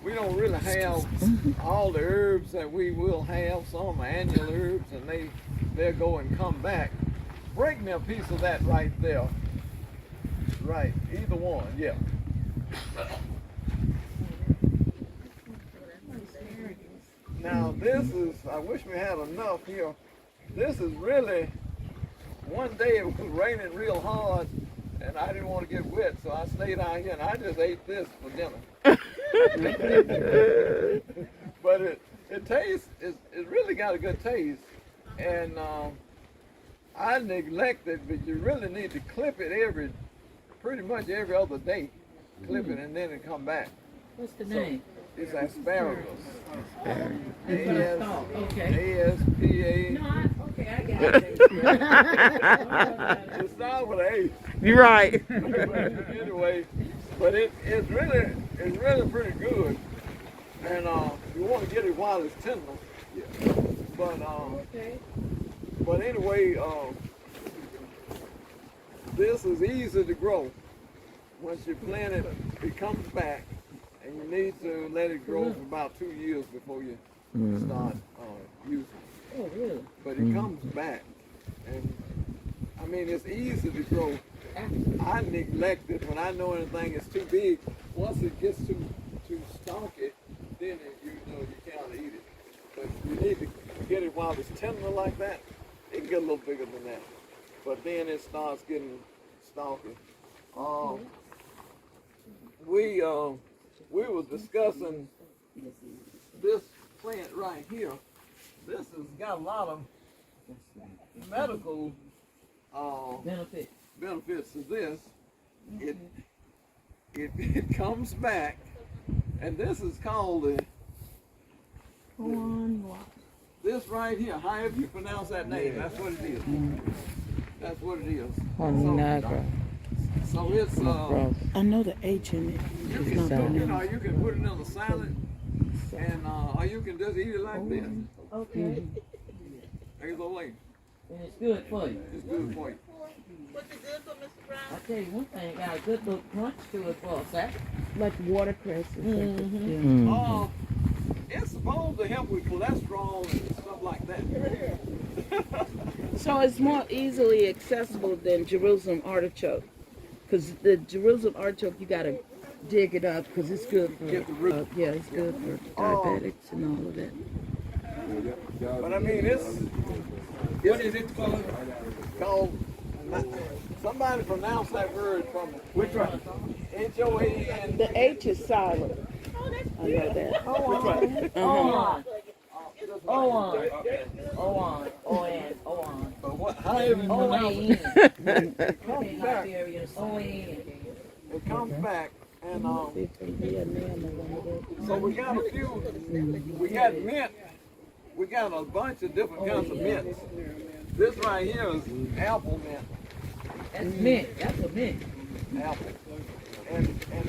we don't really have all the herbs that we will have. Some are annual herbs, and they'll go and come back. Break me a piece of that right there. Right, either one, yeah. Now this is, I wish we had enough here. This is really, one day it was raining real hard and I didn't want to get wet, so I stayed out here and I just ate this for dinner. But it tastes, it really got a good taste. And I neglected, but you really need to clip it pretty much every other day. Clip it and then it come back. What's the name? It's asparagus. Okay. A-S-P-A. No, okay, I got it. It starts with an A. You're right. Anyway, but it's really pretty good. And you want to get it while it's tender. But anyway, this is easy to grow. Once you plant it, it comes back. And you need to let it grow for about 2 years before you start using it. Oh, really? But it comes back. And I mean, it's easy to grow. I neglect it when I know anything is too big. Once it gets too stalky, then you know you can't eat it. But you need to get it while it's tender like that. It can get a little bigger than that. But then it starts getting stalky. We were discussing this plant right here. This has got a lot of medical benefits to this. It comes back, and this is called the this right here. However you pronounce that name, that's what it is. That's what it is. So it's I know the H in it. you can put it in a salad, and or you can just eat it like this. Okay. There's a way. And it's good for you. It's good for you. What's it good for, Mr. Brown? I tell you one thing, it got a good little crunch to it for a salad. Like watercress. It's supposed to help with cholesterol and stuff like that. So it's more easily accessible than Jerusalem artichoke. Because the Jerusalem artichoke, you got to dig it up because it's good for, Get the root. yeah, it's good for diabetics and all of that. But I mean, what is it called? Somebody pronounce that word from which one? H-O-A-N. The H is silent. I know that. O-on. But however you pronounce it, it comes back. It comes back, and so we got a few. We got mint. We got a bunch of different kinds of mints. This right here is apple mint. That's mint. That's a mint. Apple. And if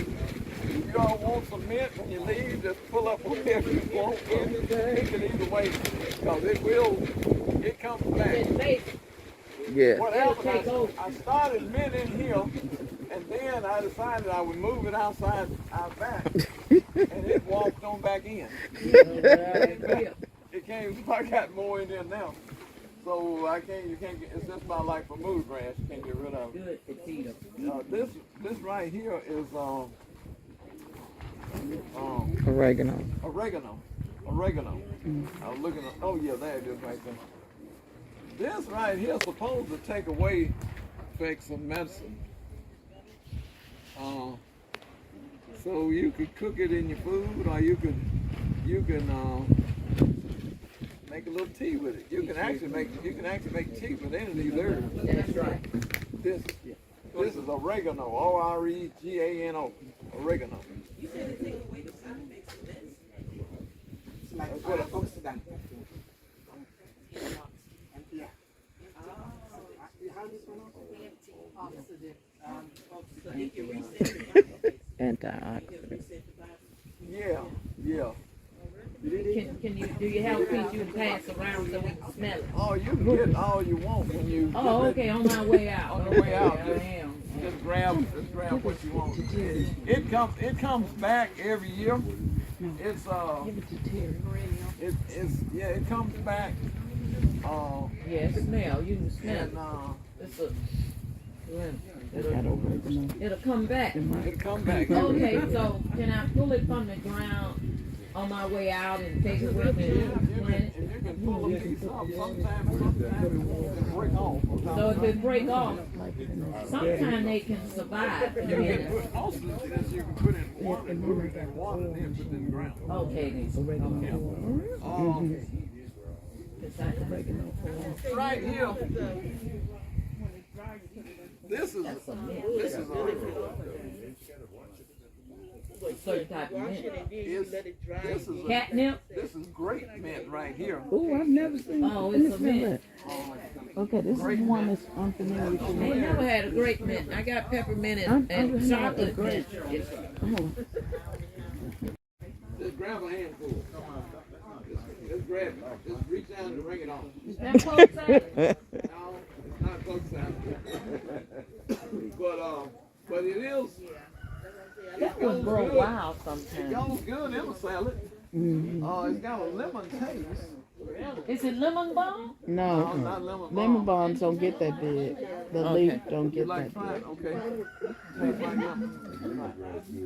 you all want some mint when you leave, just pull up whatever you want. Pick it either way, because it comes back. Yeah. What happened, I started mint in here, and then I decided I would move it out back, and it walked on back in. It came, I got more in there now. So you can't get, it's just about like for mood grass, you can't get rid of it. This right here is Oregano. Oregano. I was looking at, oh yeah, there it is right there. This right here is supposed to take away effects of medicine. So you could cook it in your food, or you can make a little tea with it. You can actually make tea with any of these herbs. That's right. This is oregano, O-R-E-G-A-N-O, oregano. You said it take away the side effects of this. It's like antioxidant. How do you pronounce it? Antioxidant. Yeah. Can you do you have a piece you can pass around so we can smell it? Oh, you can get all you want when you. Oh, okay, on my way out. On the way out. I am. just grab what you want. It comes back every year. It's Give it to Terry. it comes back. Yeah, smell. You can smell it. And It's a. Got oregano. It'll come back. it'll come back. Okay, so can I pull it from the ground on my way out and take it with me and plant it? And you can pull a piece up. Sometimes it won't break off. So if it break off, sometimes they can survive. You can put most of this. You can put in water, and then put it in the ground. Okay, then. Right here. This is Certain type of mint. this is Catnip? this is grape mint right here. Oh, I've never seen. Oh, let me it's a smell mint. that. Okay, this is one that's unfamiliar with I me. ain't never had a grape mint. I got peppermint I've and had chocolate a grape. mint. Oh, Just grab a handful. Just grab it. Just reach out and bring it on. Is that close out? No, it's not close out. But it is. That one grow wild It sometimes. goes good in a salad. It's got a lemon taste. Is it lemon balm? no, Not lemon balm. lemon bombs don't get that big. The leaf don't You get like that trying? big. Okay. Taste like lemon.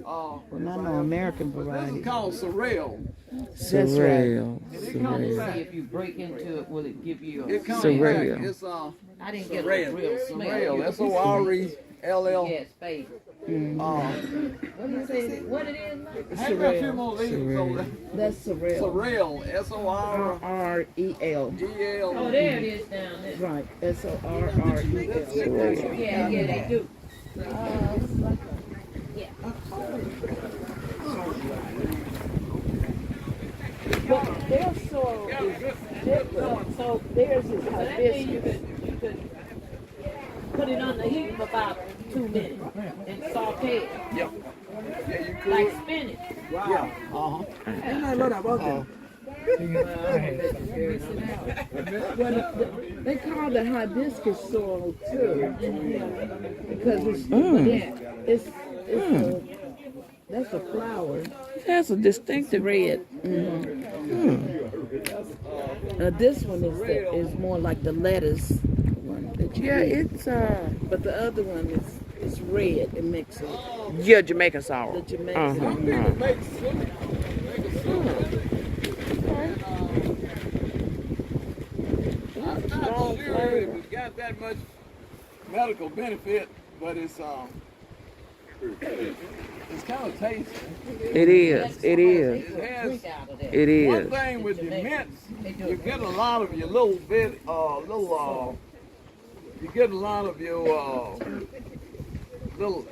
Well, not no American This variety. is called sorrel. That's right. Surreal. And it comes See back. if you break into it, will it give you a It comes Sorrel. back. It's I didn't get a sorrel. real smell. Sorrel. S-O-R-E-L-L. Yes, baby. Uh, What do you say? What it is? Mike? hang me a few more leaves over there. That's surreal. Sorrel. S-O-R-E-L. R-E-L. Oh, there it is down there. Right. S-O-R-R-E-L. Yeah, they do. Well, their soil is different. So theirs is So that means hibiscus. you could put it on the heat for about 2 minutes and saute it Yeah. Yeah, you could. like spinach. Yeah. Uh-huh. Well, they call it hibiscus soil too, because it's that's a flower. It has a distinctive Red. This one is more like the lettuce one that you Yeah, eat. it's But the other one is red. It makes it yeah, Jamaican sour. the Jamaican. Some people make soup. Make a soup. I'm not sure if it's got that much medical benefit, but it's kind of tasty. It is. It is. It has. Drink out of that. It One is. thing with the mints, you get a lot of your you get a lot of your little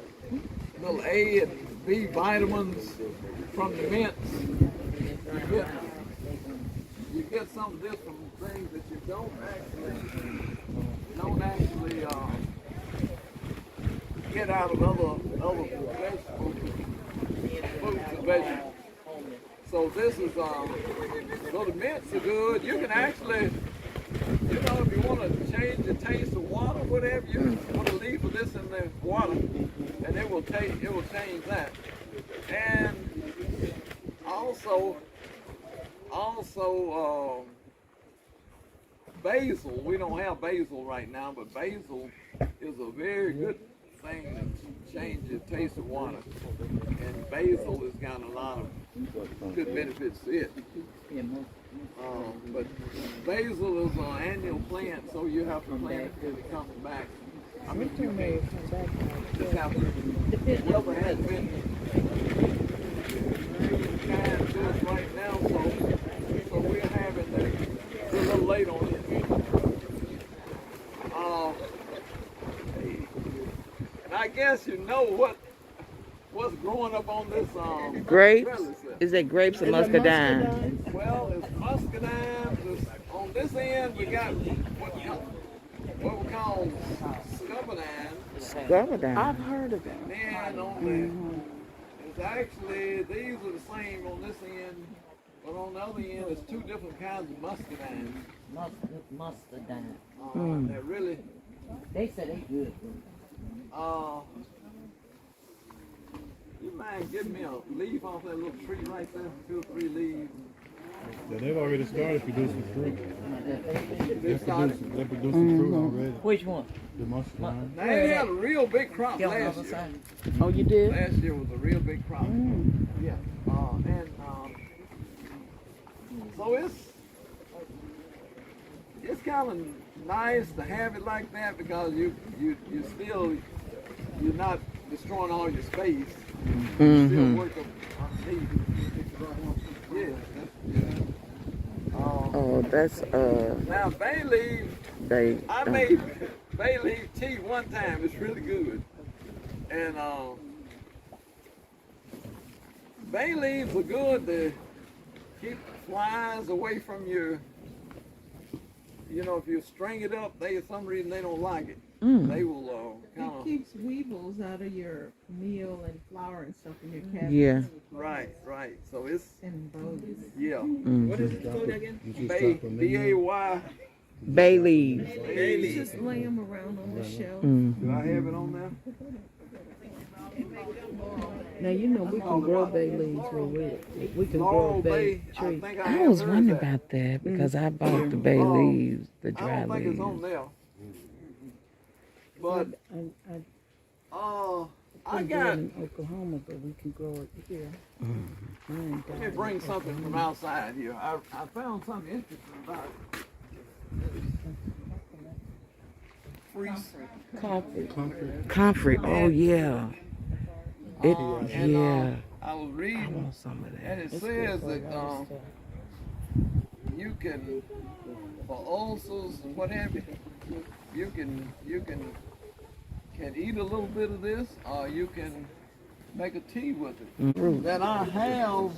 A and B vitamins from the mints. You get some of this from things that you don't actually get out of other vegetables, fruits and vegetables. So this is so the mints are good. You can actually, if you want to change the taste of water, whatever, you put a leaf of this in the water, and it will change that. And also basil. We don't have basil right now, but basil is a very good thing to change the taste of water. And basil has got a lot of good benefits to it. But basil is an annual plant, so you have to plant it till it comes back. I mean, you can't just have to. Whoever has been kind to us right now, so we're having we're a little late on it. And I guess you know what's growing up on this Grapes? trellis there. Is it grapes and muscadine? Well, it's muscadine. On this end, we got what we call scuppernine. Scrubadine. I've heard of it. And then on the, it's actually, these are the same on this end, but on the other end, it's two different kinds of muscadine. Mustardine. They're really, They said they good. You mind giving me a leaf off that little tree right there? 2 or 3 leaves. Yeah, they've already started producing fruit. They started. They're producing fruit already. Which one? The muscadine. Now, they had a real big crop Yeah, on the last other year. side. Oh, you did? Last year was a real big crop. Yeah. So it's kind of nice to have it like that because you're not destroying all your space. You still work underneath. Yeah. Oh, that's Now bay leaf, they. I made bay leaf tea one time. It's really good. And bay leaves are good to keep flies away from your. You know, if you string it up, for some reason they don't like it. They will kind It of. keeps weevils out of your meal and flour and stuff in your cabinet. Yeah. Right. So it's And bones. yeah. What is it called again? Bay B-A-Y. Bay leaves. You just lay them around on the shelf. Do I have it on there? Now, you know we can grow bay leaves where we can grow Laurel a bay Bay. I tree. think I have was heard wondering that. about that because I bought the bay leaves, the I dry don't think it's on leaves. there. But I I can grow it got. in Oklahoma, but we can grow it here. Let me bring something from outside here. I found something interesting about it. Freeze. Comfrey. Oh yeah. It. And, Yeah. I was I reading, want some of that. and it says that you can, for ulcers and what have you, you can eat a little bit of this, or you can make a tea with it. That I have.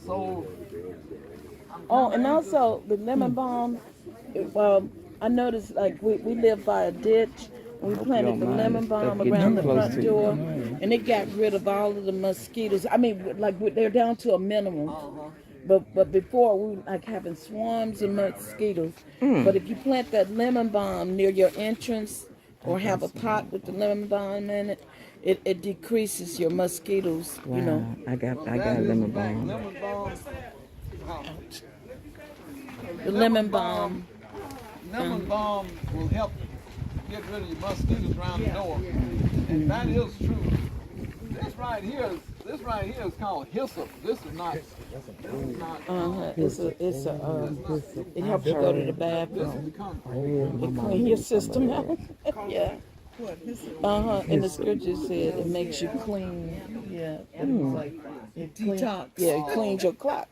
So. Oh, and also the lemon balm. Well, I noticed like we live by a ditch. We planted the lemon balm around the front door, and it got rid of all of the mosquitoes. I mean, like they're down to a minimum. But before we were like having swarms of mosquitoes. But if you plant that lemon balm near your entrance, or have a pot with the lemon balm in it, it decreases your mosquitoes. Wow. You know. I got That is lemon the fact. balm. Lemon balm. The lemon balm. Lemon balm will help get rid of your mosquitoes around the door, and that is true. This right here is called Hyssop. This is not. It helps you go to the This bathroom. is concrete. It clean your system out. Yeah. And the scripture said it makes you clean. Yeah. Detox. Yeah, it cleans your clock.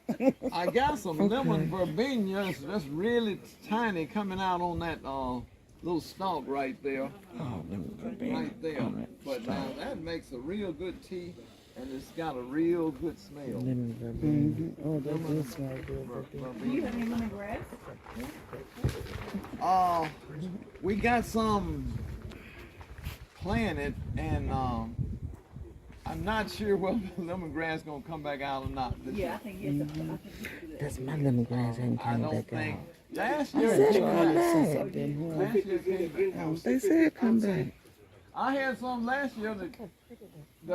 I got some lemon verbena that's really tiny coming out on that little stalk right there. Right there. But now that makes a real good tea, and it's got a real good smell. Oh, that does smell good. We got some planted, and I'm not sure whether lemongrass gonna come back out or not. Yeah, I think yes. That's my lemongrass ain't I coming don't back think. out. Last year, said it it came come back. back. Last year it came back. They said come back. I had some last year that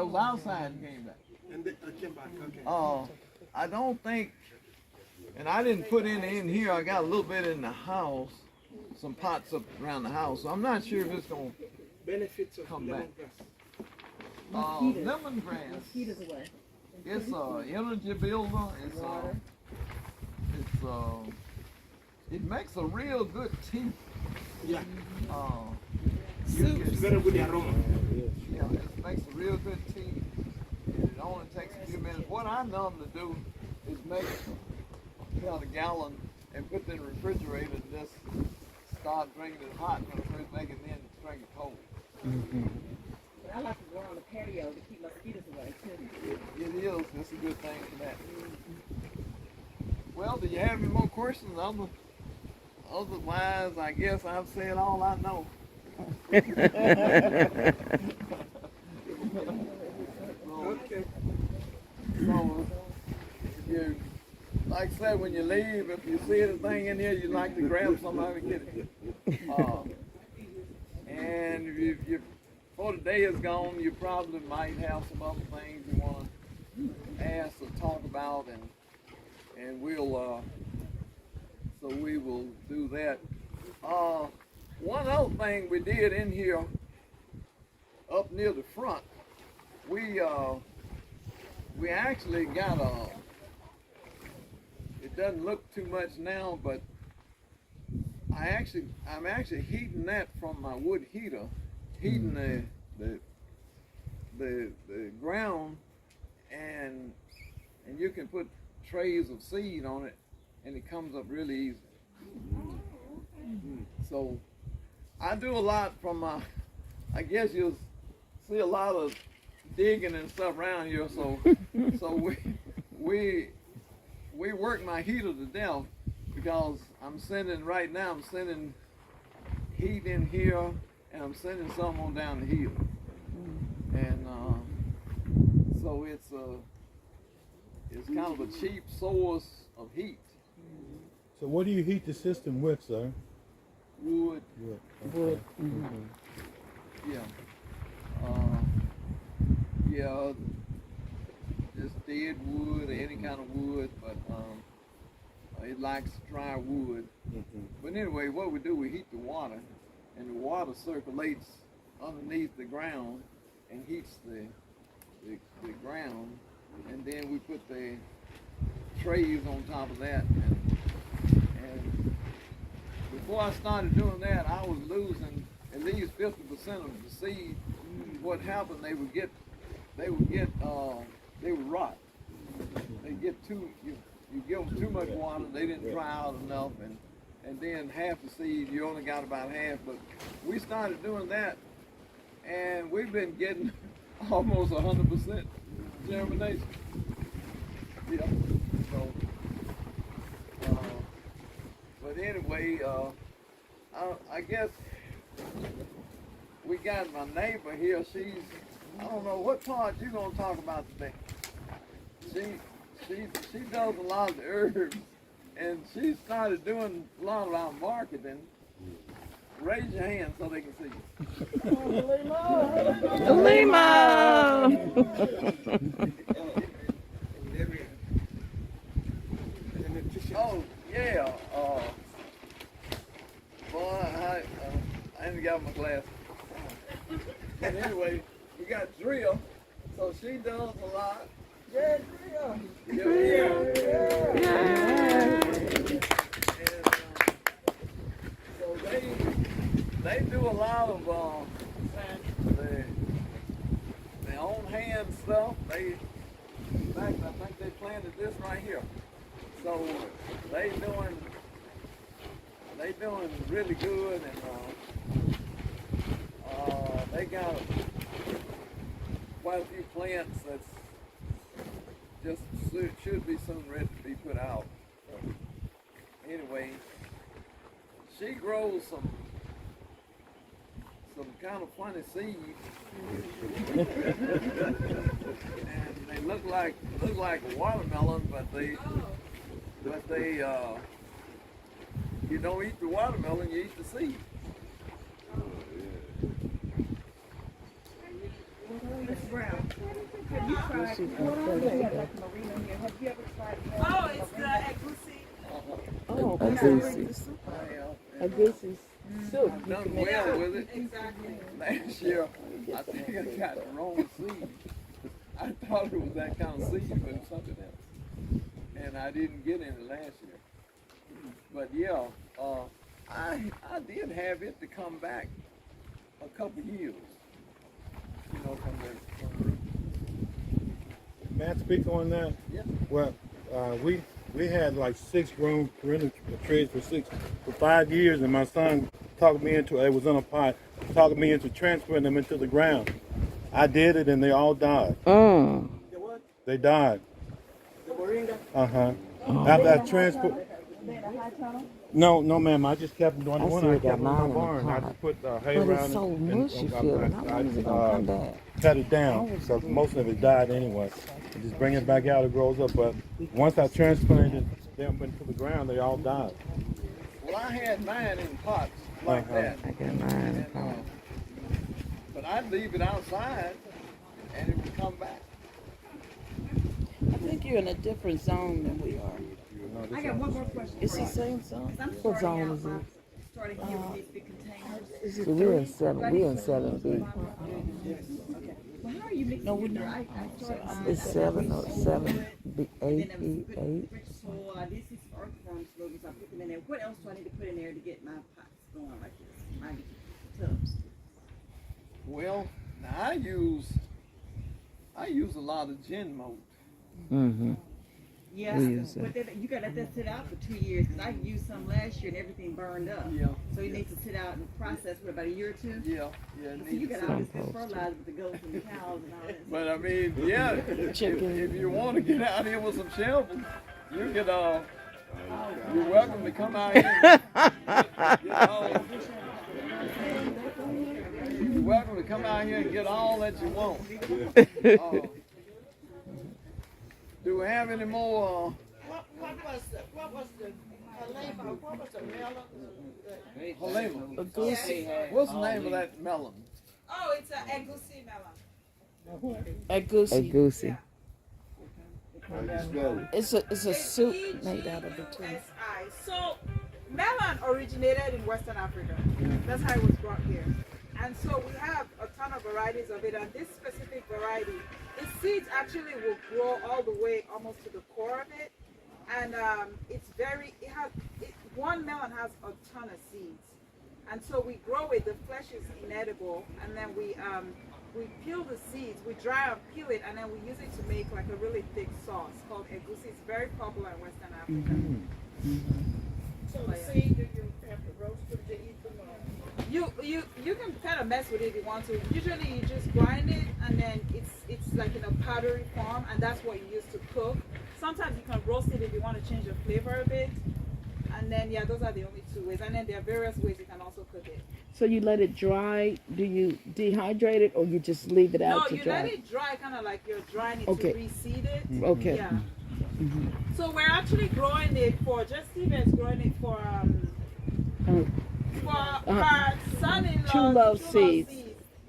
was outside and came back. And they came back, okay. I don't think, and I didn't put any in here. I got a little bit in the house, some pots up around the house. So I'm not sure if it's gonna Benefits of come back. lemongrass. Lemongrass. It's a energy builder. It makes a real good tea. Yeah. It's Very good aroma. Yeah, it makes a real good tea. It only takes a few minutes. What I normally do is make about a gallon and put it in the refrigerator and just start drinking it hot when I first make it, then drink it cold. I like to go on the patio to keep mosquitoes away too. It is. It's a good thing for that. Well, do you have any more questions? Otherwise, I guess I've said all I know. Okay. So, you, like I said, when you leave, if you see anything in here you'd like to grab somebody and get it. And if you before the day is gone, you probably might have some other things you want to ask or talk about, and we'll so we will do that. One other thing we did in here, up near the front, we actually got it doesn't look too much now, but I'm actually heating that from my wood heater, heating the ground, and you can put trays of seed on it, and it comes up really easy. So I do a lot from my, I guess you'll see a lot of digging and stuff around here. So we work my heater to death, because I'm sending heat in here, and I'm sending some on down the hill, and so it's kind of a cheap source of heat. So what do you heat the system with, sir? Wood. Wood. Yeah. Yeah. Just dead wood or any kind of wood, but it likes dry wood. But anyway, what we do, we heat the water, and the water circulates underneath the ground and heats the ground, and then we put the trays on top of that, and before I started doing that, I was losing at least 50% of the seed. What happened, they would rot. They get you give them too much water, they didn't dry out enough, and then half the seed, you only got about half. But we started doing that, and we've been getting almost 100% germination. Yeah. So, but anyway, I guess we got my neighbor here. I don't know what part you gonna talk about today. She does a lot of the herbs, and she started doing a lot of our marketing. Raise your hand so they can see you. Lima! Oh yeah. Boy, I ain't got my glasses. And anyway, we got Drill, so she does a lot. Yeah, Drill. Yeah. And so they do a lot of their own hand stuff. In fact, I think they planted this right here. So they doing really good, and they got quite a few plants that's just should be soon ready to be put out. So anyway, she grows some kind of funny seeds, and they look like a watermelon, but they you don't eat the watermelon, you eat the seed. Mr. Brown, have you tried, have you ever tried? Oh, it's the egusi. Oh, a goosey soup. I've done well with it. Exactly. Last year, I think I got the wrong seed. I thought it was that kind of seed, but it's something else. And I didn't get any last year. But yeah, I did have it to come back a couple years. You know, from the root. May I speak on that? Yeah. Well, we had like 6 grown perennial trees for 5 years, and my son talked me into it was in a pot, talked me into transferring them into the ground. I did it, and they all died. The what? They died. The moringa? After I transport. No, ma'am. I just kept doing the one I kept in my barn. I just put hay But around it's so it mushy feeling. How long is it gonna come back? cut it down because most of it died anyway. And just bring it back out, it grows up. But once I transplanted them into the ground, they all died. Well, I had mine in pots like that. I got mine in And, pots. But I'd leave it outside and it would come back. I think you're in a different zone than we are. I got one more question. It's for the you. same zone. 'Cause I'm What starting zone out is it? starting here with these big containers. Is it So we're in 3? 7. We're in 7B. Okay. Well, how are you mixing No, we're it? not. I started It's 7 or 7. B and 8 then there was E good 8. rich soil. This is earthworm slogans. I put them in there. What else do I need to put in there to get my pots going like this? My tubs. Well, now I use a lot of gin mold. Mm-hmm. Yeah, We use but then you got to let that sit out for 2 years because I used some last year and everything burned up. Yeah. So it needs to sit out and process for about a year or two. Yeah, yeah. it So you needs got to- all this good fertilizer with the goats and the cows and all that. But I mean, yeah, if you want to get out here with some shovels, you could, you're welcome to come out here. You're welcome to come out here and get all that you want. Do we have any more? Halema. What's the name of that melon? Oh, it's an egusi melon. Agusi. Goosey. It's a soup made out of it too. E-G-U-S-I. So, melon originated in Western Africa. That's how it was brought here. And so we have a ton of varieties of it. And this specific variety, the seeds actually will grow all the way almost to the core of it. And one melon has a ton of seeds. And so we grow it, the flesh is inedible, and then we peel the seeds, we dry and peel it, and then we use it to make like a really thick sauce called egusi. It's very popular in Western Africa. So the seed, do you have to roast them to eat them? You can kind of mess with it if you want to. Usually you just grind it, and then it's like in a powdery form, and that's what you use to cook. Sometimes you can roast it if you want to change the flavor a bit. And then, yeah, those are the only 2 ways. And then there are various ways you can also cook it. So you let it dry. Do you dehydrate it or you just leave it out No, to you dry? let it dry, kind of like you're drying it Okay. to reseed it. Okay. Yeah. So we're actually growing it for, just Steven's growing it for our son-in-law. Chula seeds.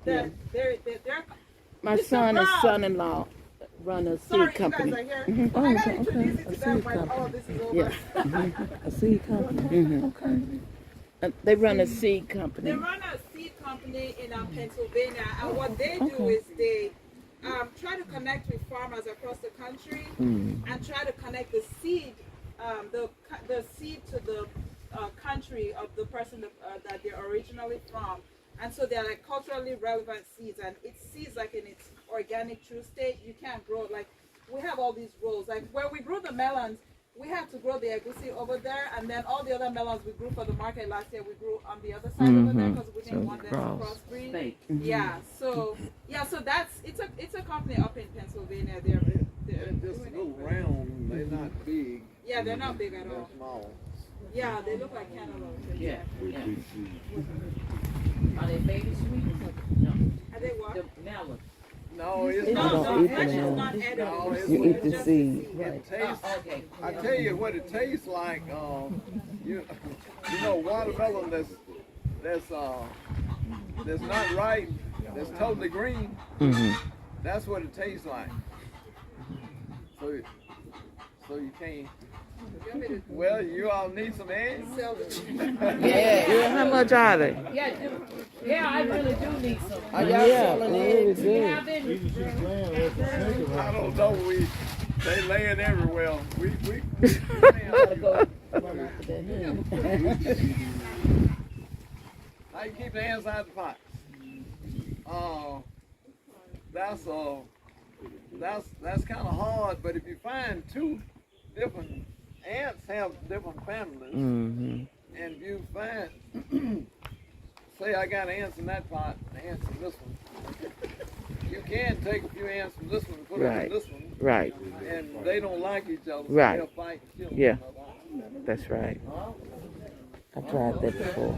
They're My Mr. son and Brown. son-in-law run a sorry, seed company. you guys are here. Mhm. I gotta okay, introduce okay. it A to them seed when all company. of this is over. Yeah. A seed company. They run a seed They company. run a seed company in Pennsylvania, and what they do is they try to connect with farmers across the country and try to connect the seed, the seed to the country of the person that they're originally from. And so they're like culturally relevant seeds, and it's seeds like in its organic true state. You can't grow like we have all these rows. Like where we grew the melons, we had to grow the egusi over there, and then all the other melons we grew for the market last year, we grew on the other side over there because we didn't want them to crossbreed. Yeah, so that's it's a company up in Pennsylvania. They're Just a little round. They're not big. yeah, they're not big at They're all. small. Yeah, they look like cantaloupes. Yeah. Are they baby sweet? No. Are they what? The melon. No, it's They not. don't No, eat the flesh is melon. not edible. No, it's You eat the just seed. It tastes. Oh, okay. I tell you what it tastes like. You know, watermelon that's not ripe, that's totally green. That's what it tastes like. So you can't. Well, you all need some eggs. Yeah, how much are they? Yeah, I really do need some. Are y'all Yeah, selling really eggs? good. Have any? I don't know. They laying everywhere. We Gotta go run after that hen. How you keep the ants out the pot? That's kind of hard. But if you find 2 different ants have different families, and if you find, say I got ants in that pot, and ants in this one, you can take a few ants from this one and put them in this one, Right. and they don't like each other, so Right. they'll fight and kill Yeah. each other. That's right. I tried that before.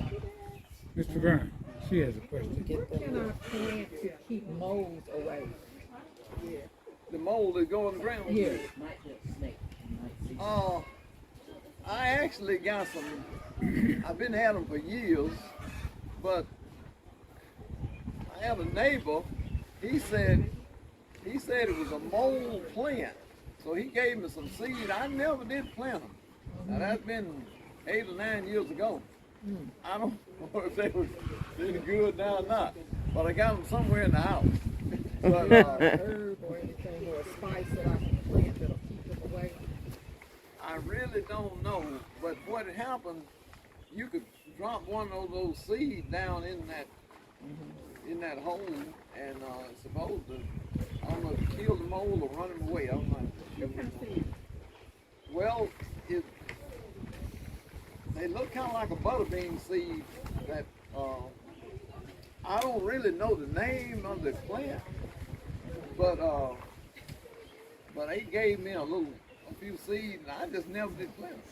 Mr. Byrne, she has a question. What can I plant to keep moles away? The mold that go in the ground. Here, might be a snake. I actually got some. I've been having them for years, but I had a neighbor. He said it was a mold plant, so he gave me some seed. I never did plant them. Now that's been 8 or 9 years ago. I don't know if they were any good now or not, but I got them somewhere in the house. But, Herb or anything or a spice that I can plant that'll keep them away. I really don't know, but what happened, you could drop one of those seeds down in that hole, and it's supposed to, I don't know, kill the mold or run them away. I don't know. Well, they look kind of like a butterbean seed that I don't really know the name of the plant, but they gave me a few seeds, and I just never did plant them.